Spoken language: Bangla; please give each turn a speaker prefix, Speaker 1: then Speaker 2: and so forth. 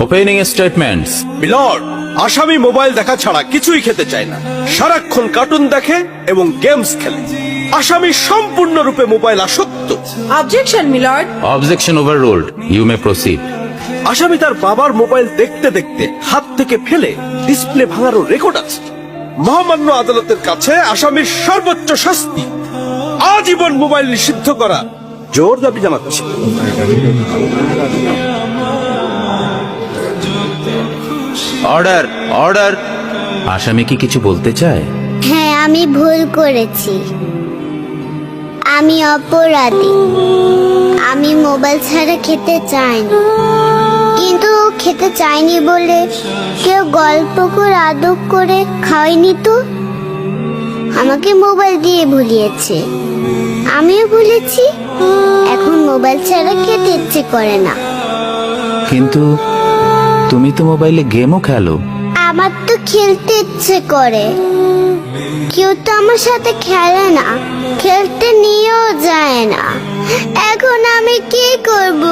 Speaker 1: Opening statements.
Speaker 2: মিলর্ড, আসামি মোবাইল দেখা ছাড়া কিছুই খেতে চায় না, সারাক্ষণ কার্টুন দেখে এবং গেমস খেলে। আসামি সম্পূর্ণরূপে মোবাইল আসক্ত।
Speaker 3: Objection milord.
Speaker 1: Objection overruled, you may proceed.
Speaker 2: আসামি তার বাবার মোবাইল দেখতে দেখতে হাত থেকে ফেলে ডিসপ্লে ভাঙারও রেকর্ড আছে। মহামান্য আদালতের কাছে আসামির সর্বোচ্চ শাস্তি আজীবন মোবাইল নিষিদ্ধ করা জোর দাবি জানাচ্ছি।
Speaker 1: Order, order. আসামি কি কিছু বলতে চায়?
Speaker 4: হ্যাঁ, আমি ভুল করেছি, আমি অপরাধী। আমি মোবাইল ছাড়া খেতে চাইনি, কিন্তু খেতে চাইনি বলে কেউ গল্প করে আদর করে খাওয়াইনি তো। আমাকে মোবাইল দিয়ে ভুলিয়েছে, আমিও ভুলেছি। এখন মোবাইল ছাড়া খেতে ইচ্ছে করে না।
Speaker 1: কিন্তু তুমি তো মোবাইলে গেমও খেলো।
Speaker 4: আমার তো খেলতে ইচ্ছে করে, কেউ তো আমার সাথে খেলে না, খেলতে নিয়েও যায় না। এখন আমি কি করব?